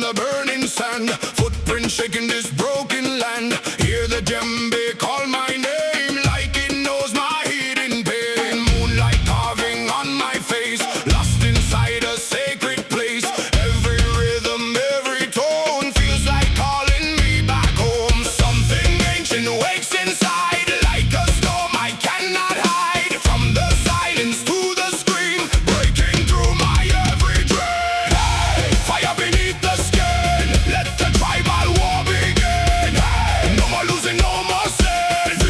the burning sand, footprints shaking this broken land. Hear the djembe call my name like it knows my hidden pain. Moonlight carving on my face, lost inside a sacred place. Every rhythm, every tone feels like calling me back home. Something ancient wakes inside like a storm I cannot hide. From the silence to the scream, breaking through my every dream. Hey, fire beneath the skin, let the tribal war begin. Hey, no more losing, no more sin.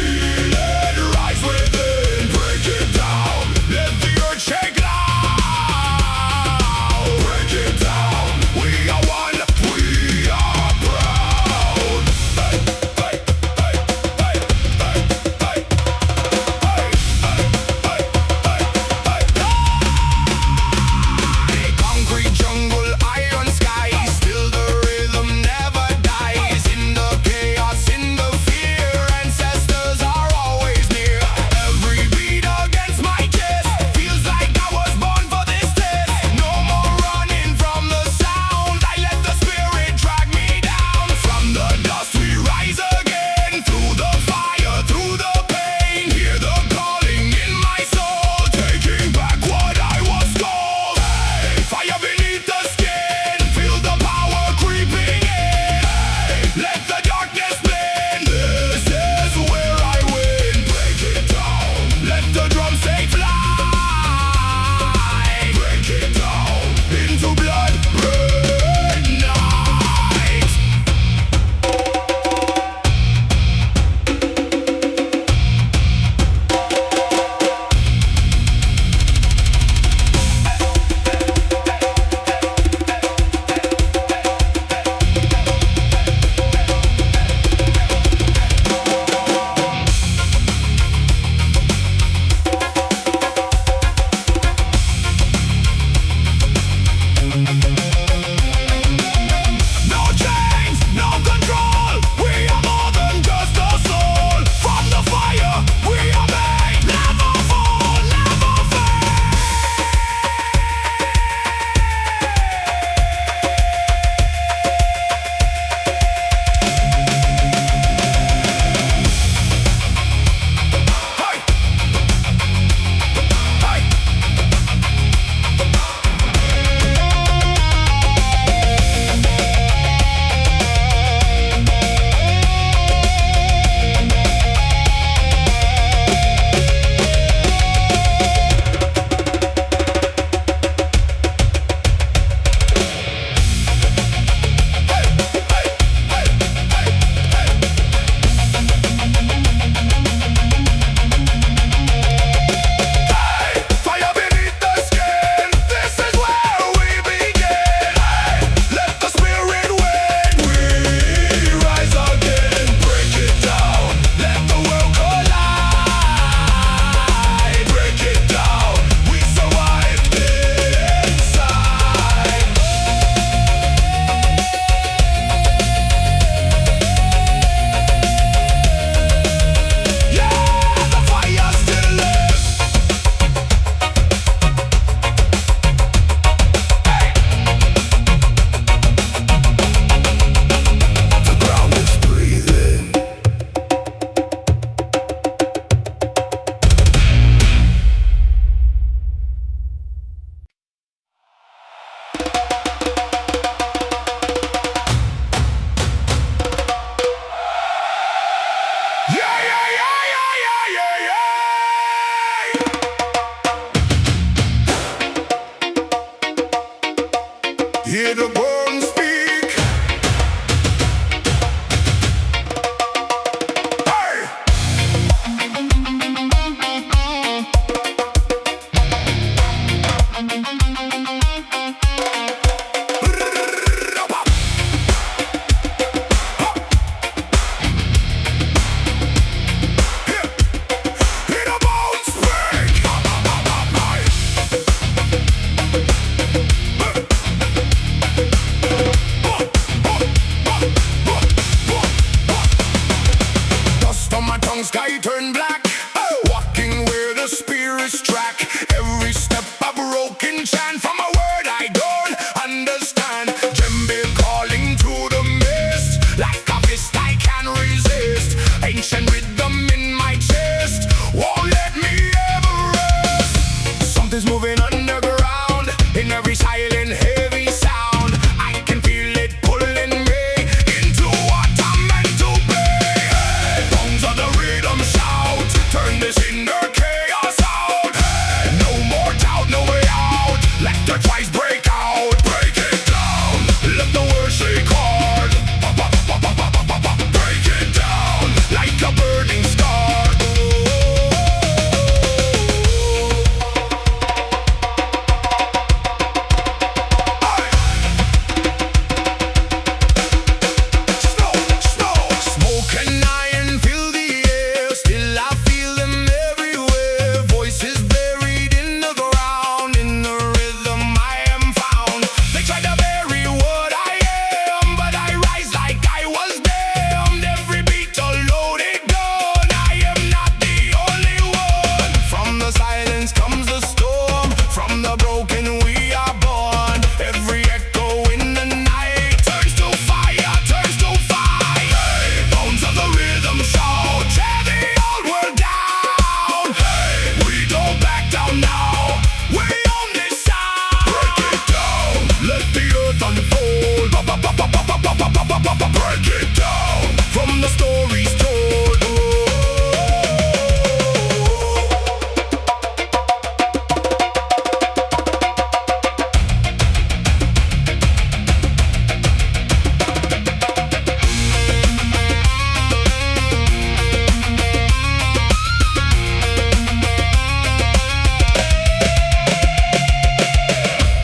Break it down from the stories told.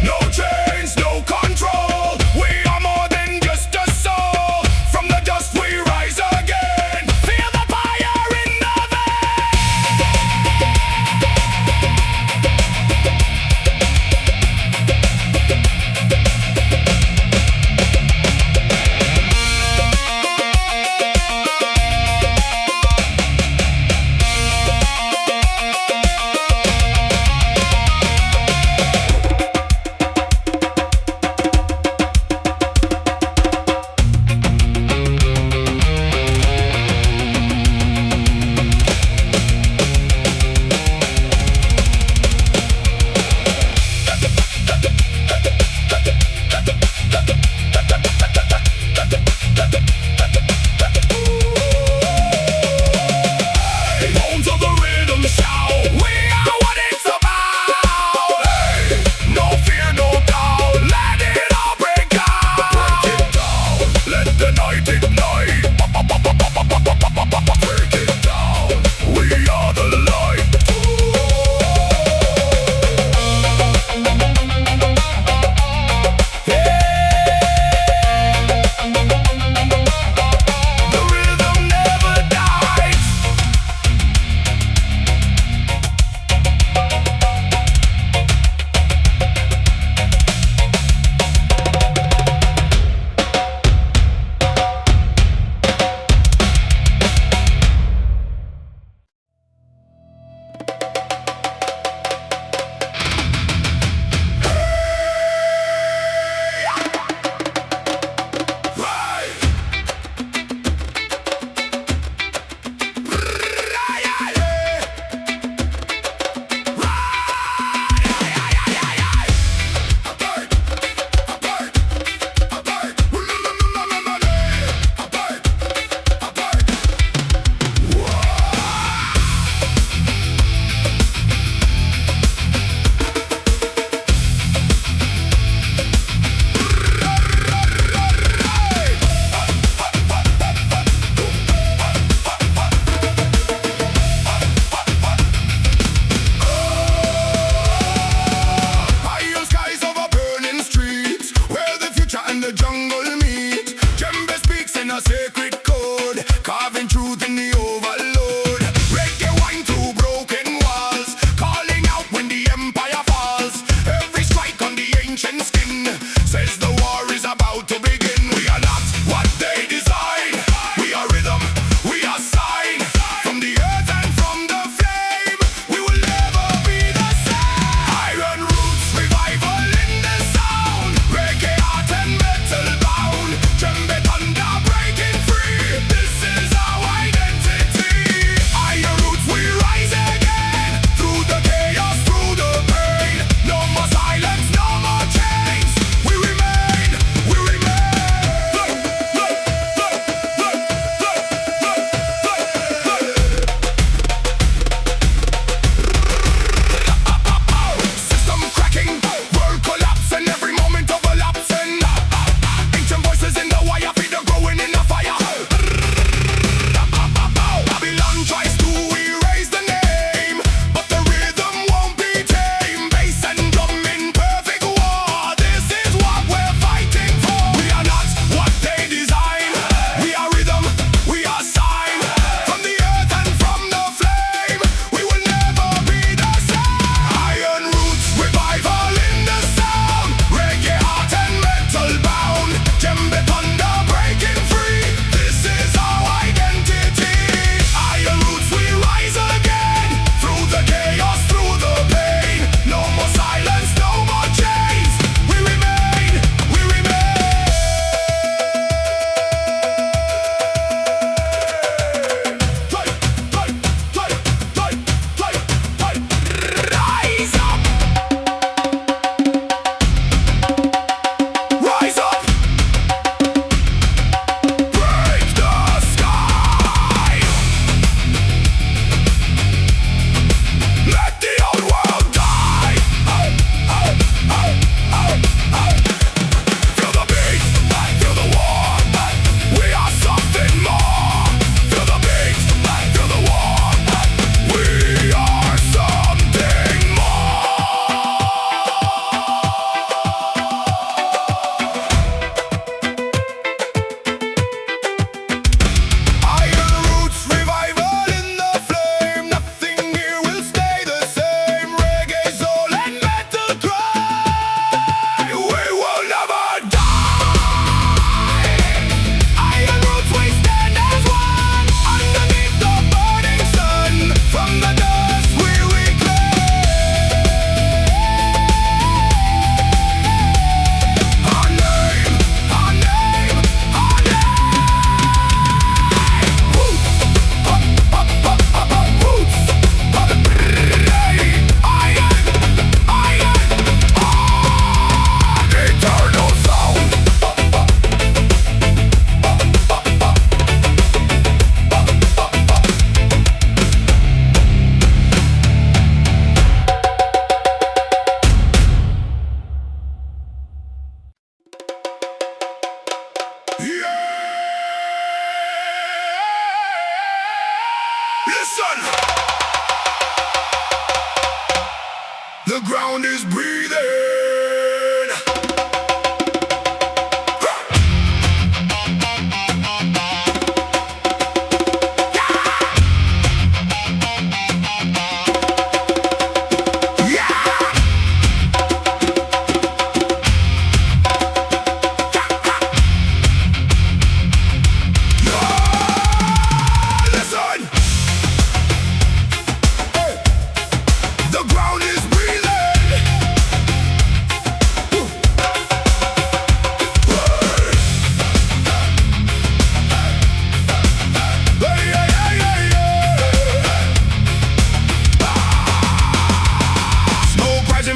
No chains, no control. We are more than just a soul. From the dust we rise again. Feel the fire in the veins. Bones of the rhythm shout. We are what it's about. Hey, no fear, no doubt. Let it all break out. Break it down. Let the night ignite. Break it down. We are the light. The rhythm never dies. Higher skies over burning streets, where the future and the jungle meet. Djembe speaks in a sacred code, carving truth in the overload. Reggae wine through broken walls, calling out when the empire falls. Every strike on the ancient skin says the war is about to begin. We are not what they design. We are rhythm, we are sign. From the earth and from the flame, we will never be the same. Iron roots, revival in the sound. Reggae art and metal bound. Djembe thunder breaking free. Listen! The ground is breathing.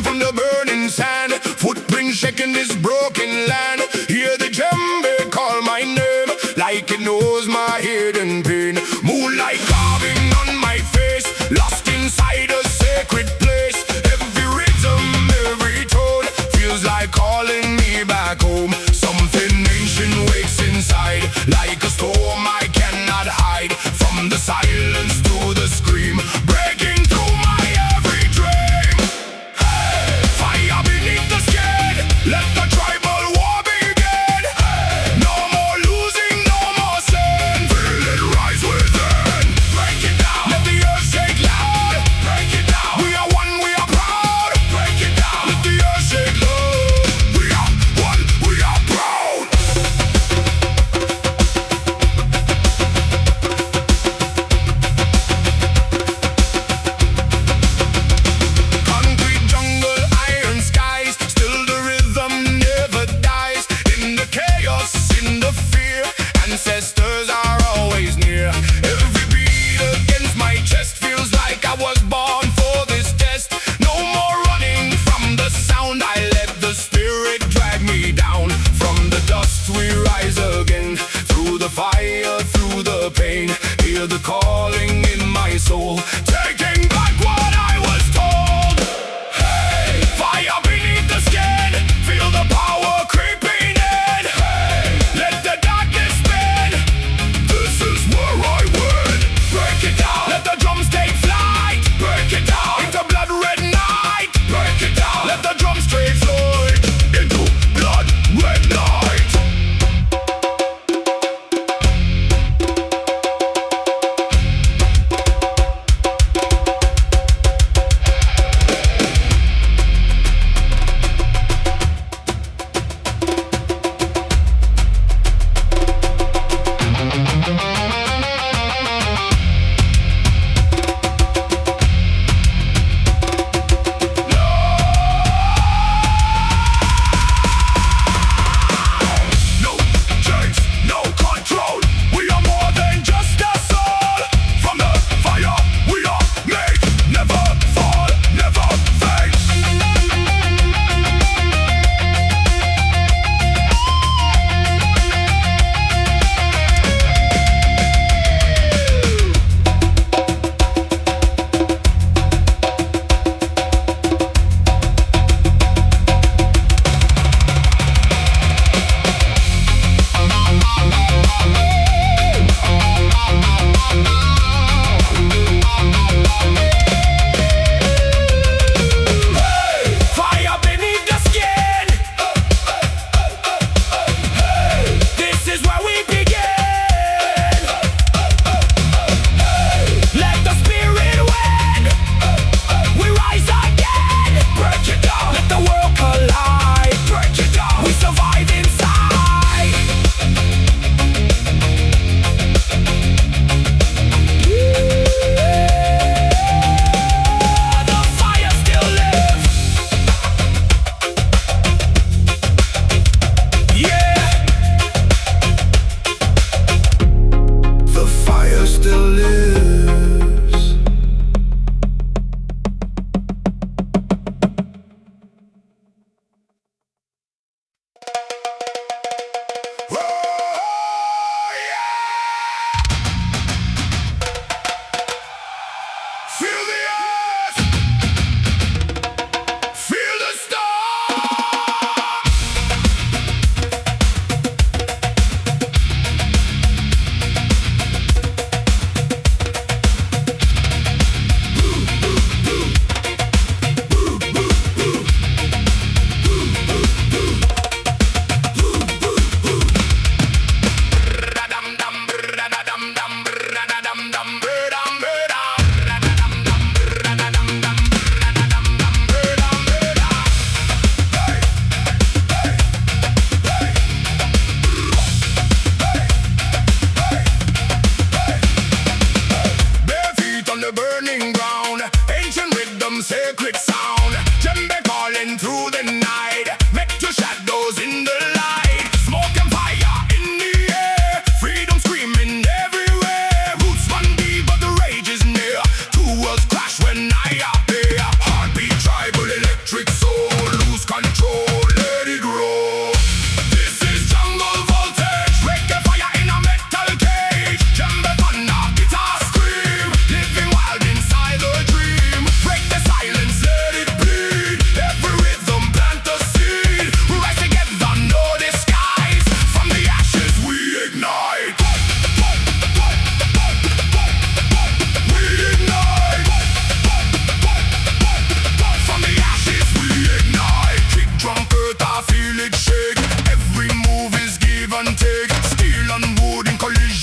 From the burning sand, footprints shaking this broken land. Hear the djembe call my name, like it knows my hidden pain. Moonlight carving on my face, lost inside a sacred place. Every rhythm, every tone feels like calling me back home. Something ancient wakes inside, like a storm I cannot hide. From the silence to the scream, breaking through my every dream. Fire beneath the skin, let the tribal war begin. No more losing, no more sin. Feel it rise within. Break it down. Let the earth shake loud. Break it down. We are one, we are proud. Break it down. Let the earth shake loud. We are one, we are proud. Concrete jungle, iron skies, still the rhythm never dies. In the chaos, in the fear, ancestors are always near. Every beat against my chest feels like I was born for this test. No more running from the sound, I let the spirit drag me down. From the dust we rise again, through the fire, through the pain. Hear the calling in my soul, taking back what I was told. Hey, fire beneath the skin, feel the power creeping in. Hey, let the darkness spin. This is where I win. Break it down. Let the drums take flight. Break it down. Into blood red night. Break it down. Let the drums straight flight. Into blood red night.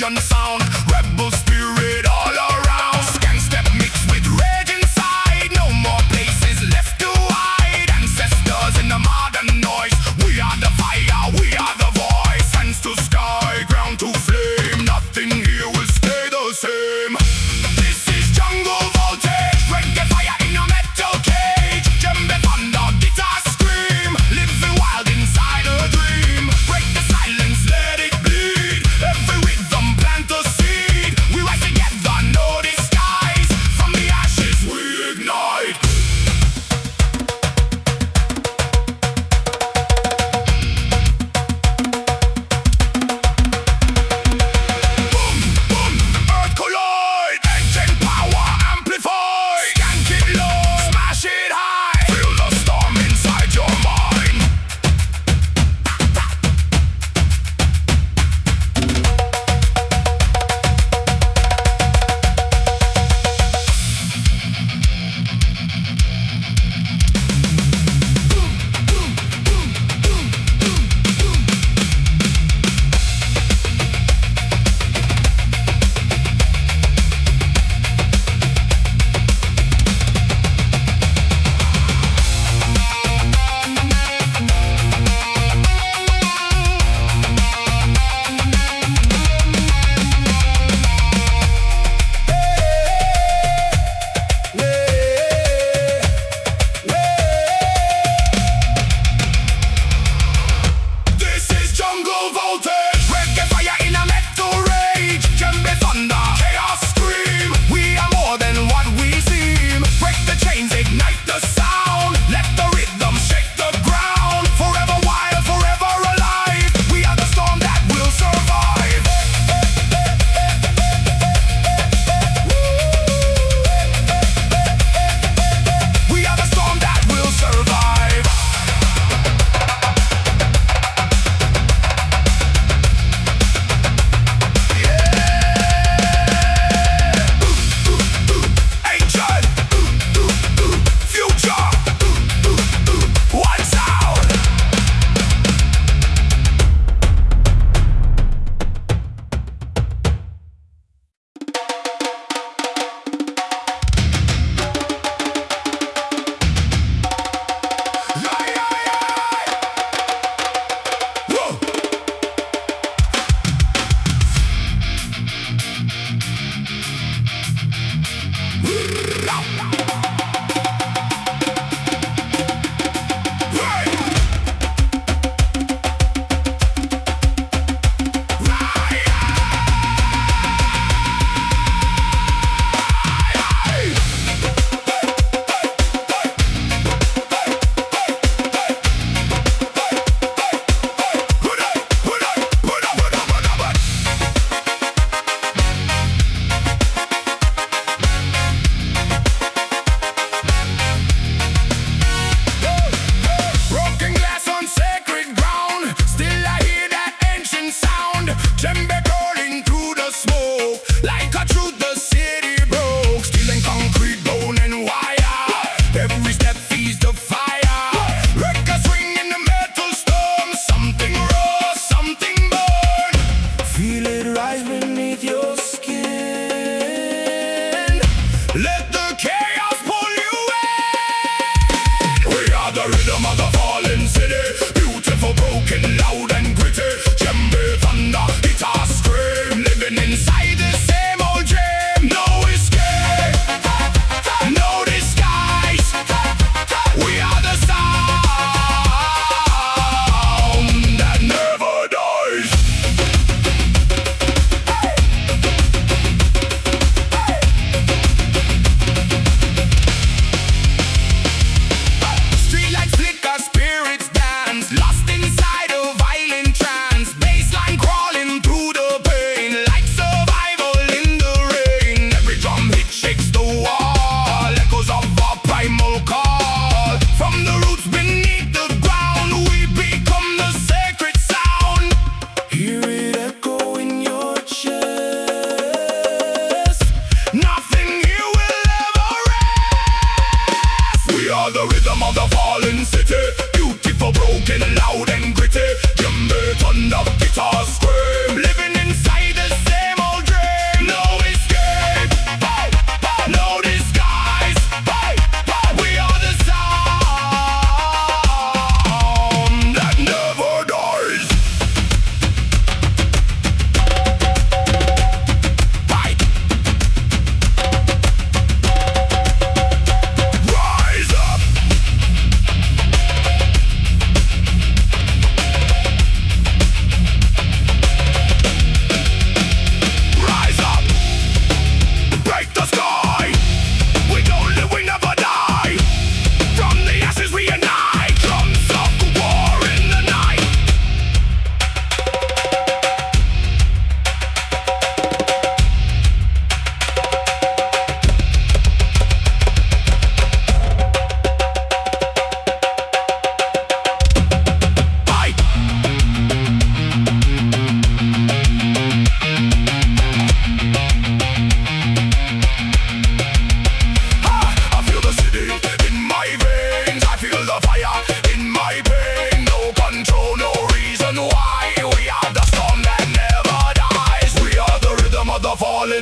rebellion sound, rebel spirit all around. Scan step mixed with rage inside, no more places left to hide. Ancestors in the modern noise, we are the fire, we are the voice. Hands to sky, ground to flame, nothing here will stay the same. This is jungle voltage, reggae fire in a metal cage. Djembe thunder, guitar scream, living wild inside a dream. Break the silence, let it bleed, every rhythm plant a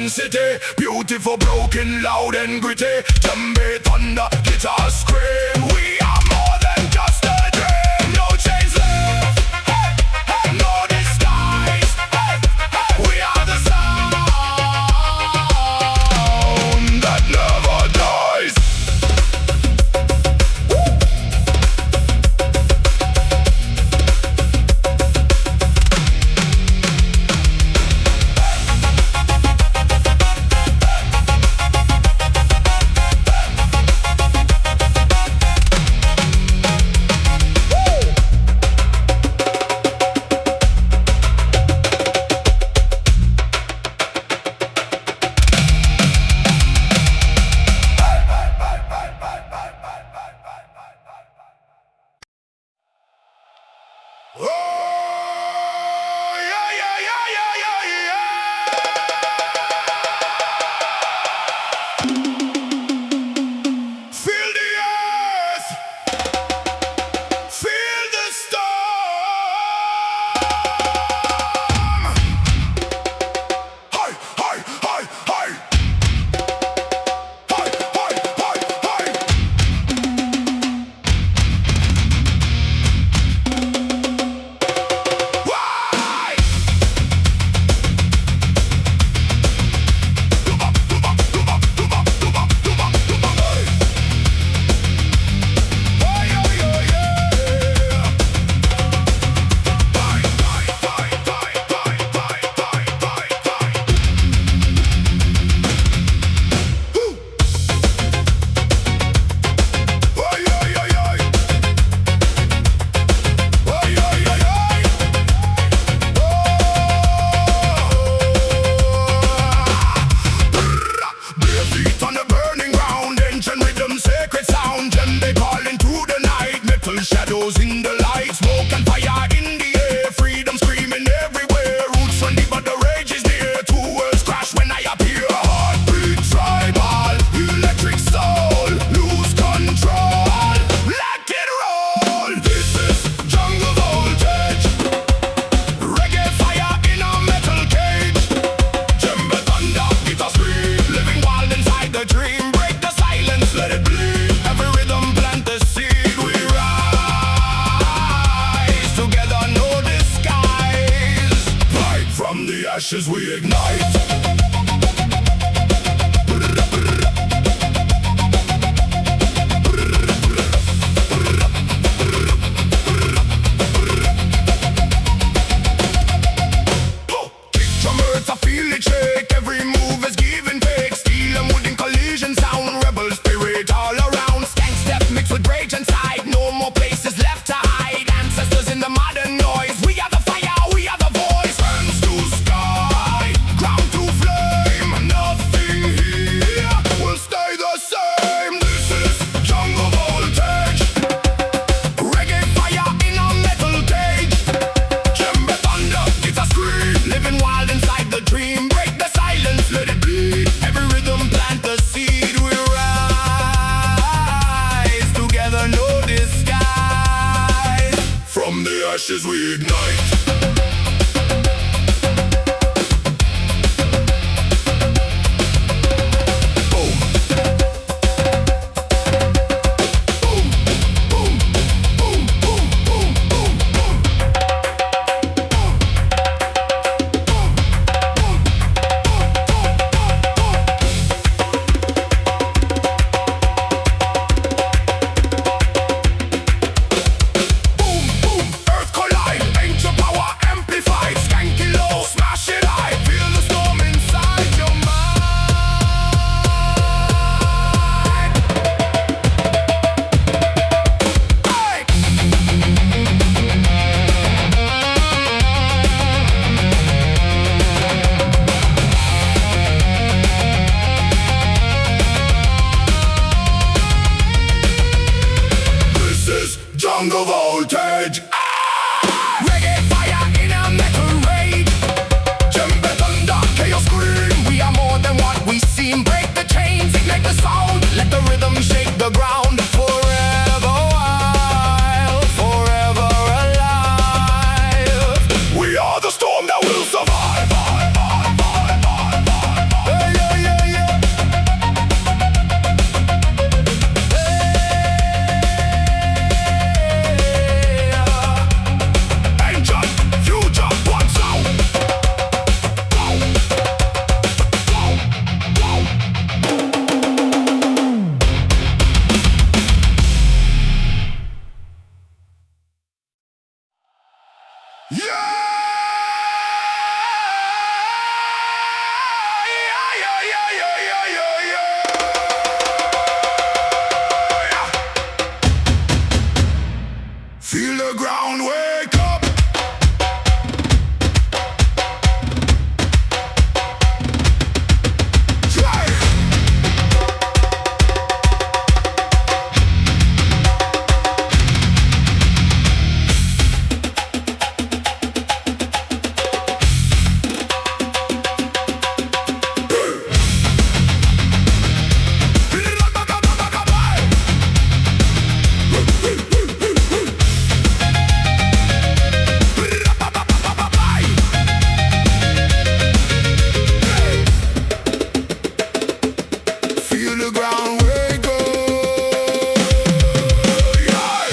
intensity. Beautiful, broken, loud and gritty. Djembe thunder, guitar scream. We are more than just a dream. No chains left, hey, hey, no disguise, hey, hey. We are the sound that never dies. Shadows in the light, smoke and fire in the air, freedom screaming everywhere. Roots running but the rage is near. Two worlds crash when I appear. Heartbeat tribal, electric soul, lose control, let it roll. This is jungle voltage, reggae fire in a metal cage. Djembe thunder, guitar scream, living wild inside the dream. Break the silence, let it bleed. Every rhythm plant the seed. From the ashes we ignite. Kick drummers, I feel it shake. Every move is give and take. Steel and wood in collision sound. Rebel spirit all around. Skank step mixed with rage inside. No more places left to hide. Ancestors in the modern noise. We are the fire, we are the voice. Hands to sky, ground to flame. Nothing here will stay the same. This is jungle voltage, reggae fire in a metal cage. Djembe thunder, guitar scream, living wild inside the dream. Break the silence, let it bleed. Every rhythm plant the seed. We rise together, no disguise. From the ashes we ignite. Earth collide, ancient power. Feel the ground wake up. Try. Feel the ground wake up. Yeah.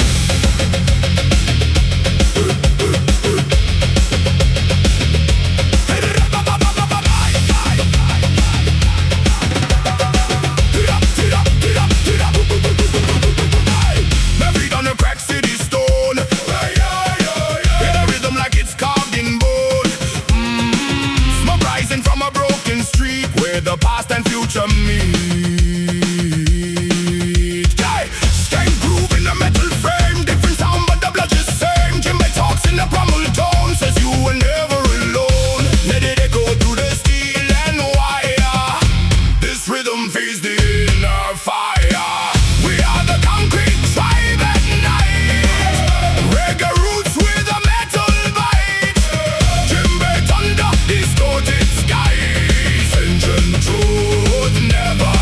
My feet on the crack city stone. Hit a rhythm like it's carved in bone. Smoke rising from a broken street where the past and future meet. Skank groove in a metal frame, different sound but the blood is same. Jimmy talks in a primal tone, says you were never alone. Let it echo through the steel and wire. This rhythm feeds the inner fire. We are the concrete tribe at night. Reggae roots with a metal bite. Jimmy thunder, distorted skies. Ancient truth never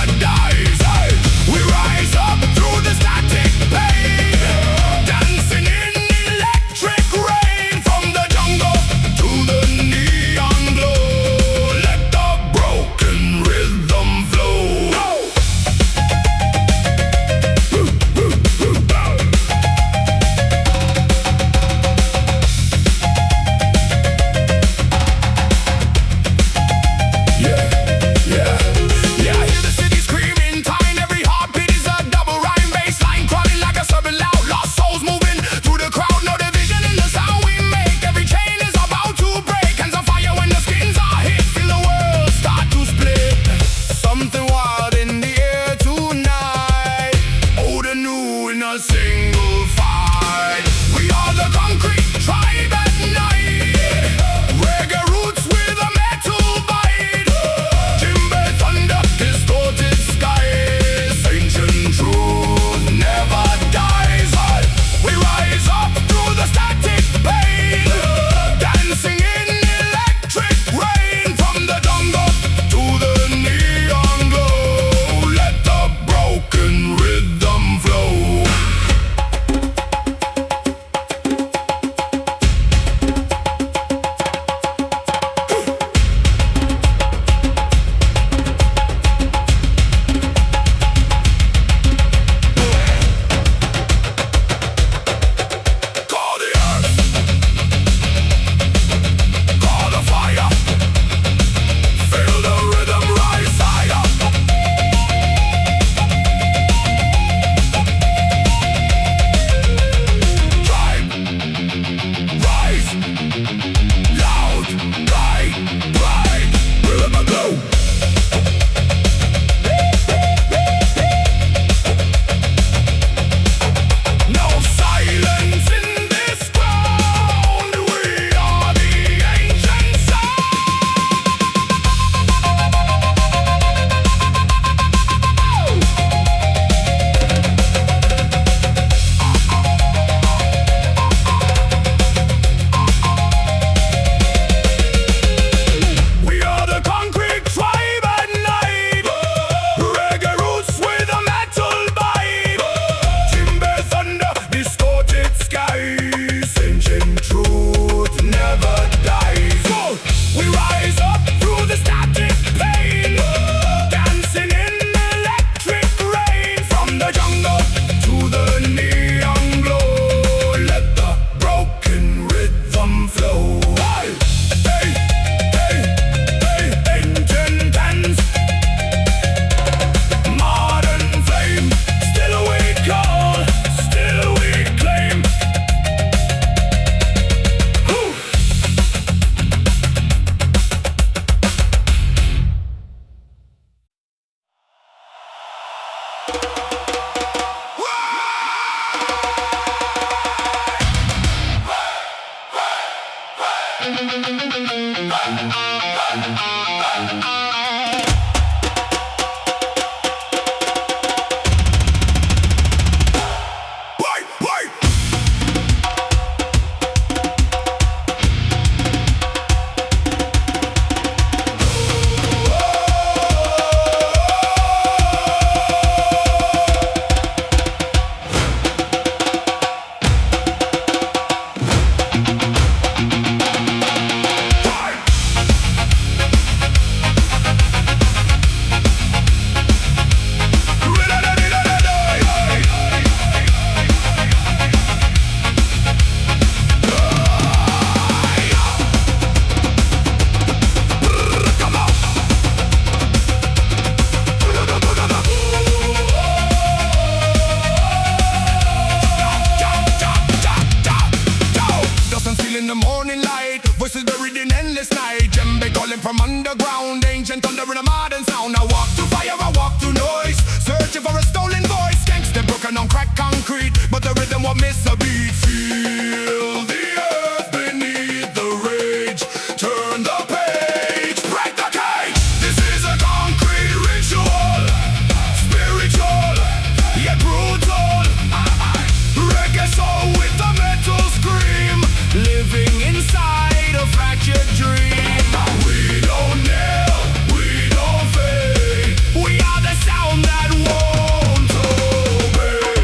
From underground, ancient thunder in a modern sound. I walk through fire, I walk through noise, searching for a stolen voice. Gangsta broken on cracked concrete, but the rhythm won't miss a beat. Feel the earth beneath the rage. Turn the page, break the cage. This is a concrete ritual, spiritual yet brutal. Reggae soul with a metal scream, living inside a fractured dream. We don't kneel, we don't fade. We are the sound that won't obey.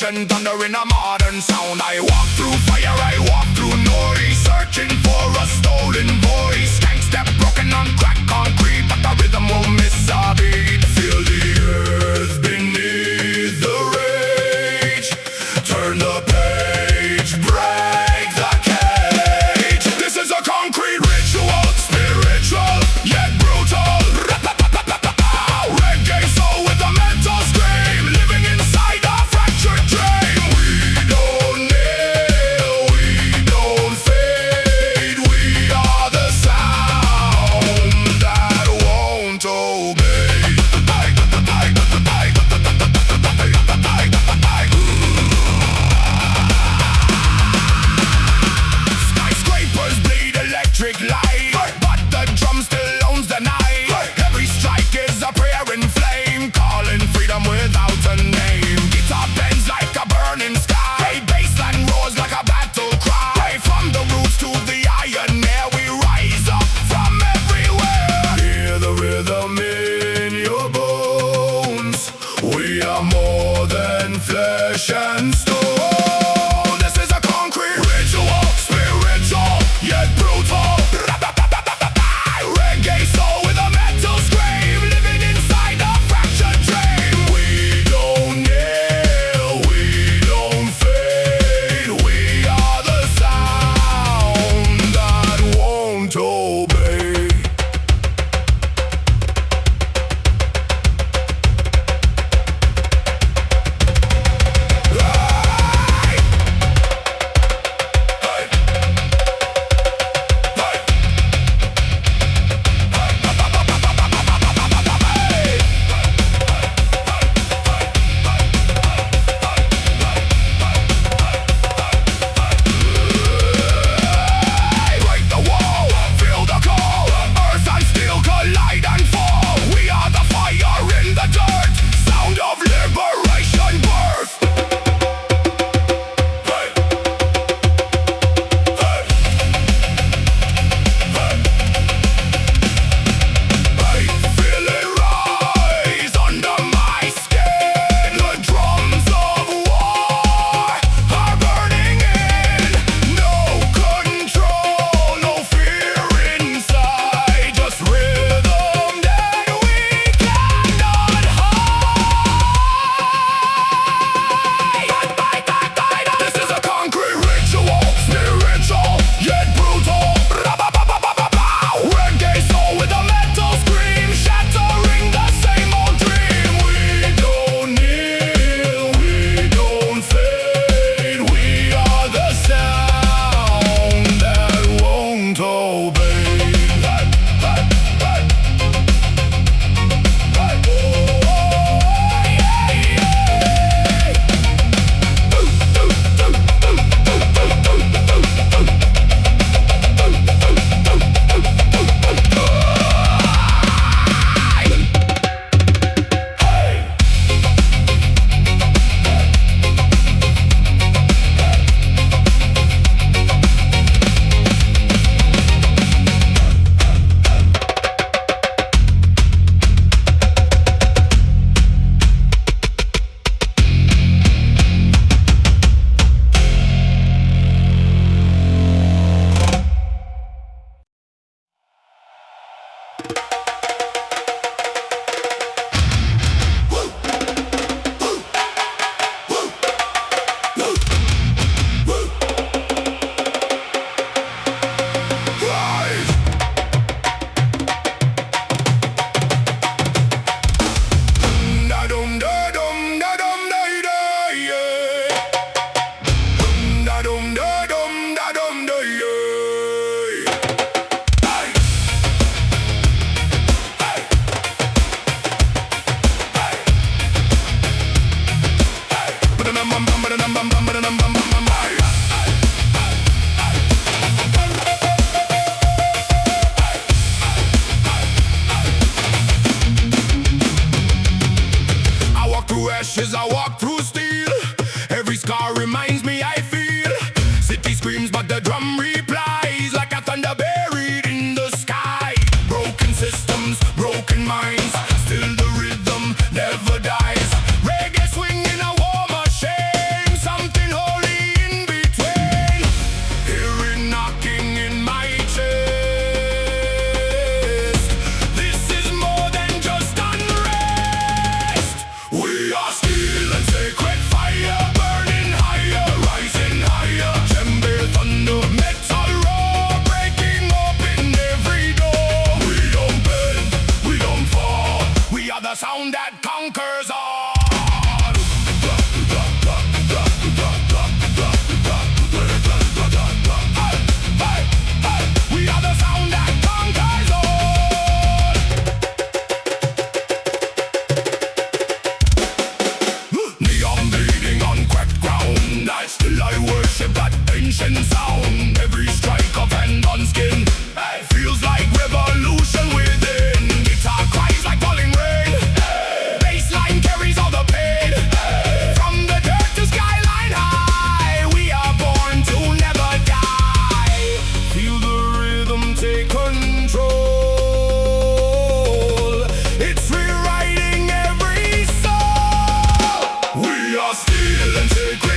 Russian thunder in a modern sound. I walk through fire, I walk through noise, searching for a stolen voice. Gangstep broken on cracked concrete, but the rhythm won't miss a beat. Feel the earth beneath the rage. Turn the page, break the cage. This is a concrete ritual, spiritual yet brutal. Reggae soul with a mental scream, living inside a fractured dream. We don't kneel, we don't fade. We are the sound that won't obey. Skyscrapers bleed electric light, but the drum still owns the night. Every strike is a prayer in flame, calling freedom without a name. Guitar bends like a burning sky, bassline roars like a battle cry. From the roots to the iron air, we rise up from everywhere. Hear the rhythm in your bones. We are more than flesh and stone. This is a concrete ritual, spiritual yet brutal. Reggae soul with a mental scream, living inside a fractured dream. We don't kneel, we don't fade. We are the sound that won't obey. Break the wall, feel the call. Earth and steel collide and fall. We are the fire in the dirt, sound of liberation birth. I feel it rise under my skin. The drums of war are burning in. No control, no fear inside, just rhythm that we cannot hide. This is a concrete ritual, spiritual yet brutal. Reggae soul with a mental scream, shattering the same old dream. We don't kneel, we don't fade. We are the sound that won't obey. I walk through ashes, I walk through steel. Every scar reminds me I feel. City screams, but the drum replies like a thunder buried in the sky. Broken systems, broken minds, still the rhythm never dies. Reggae swing in a war machine. We are still and sacred.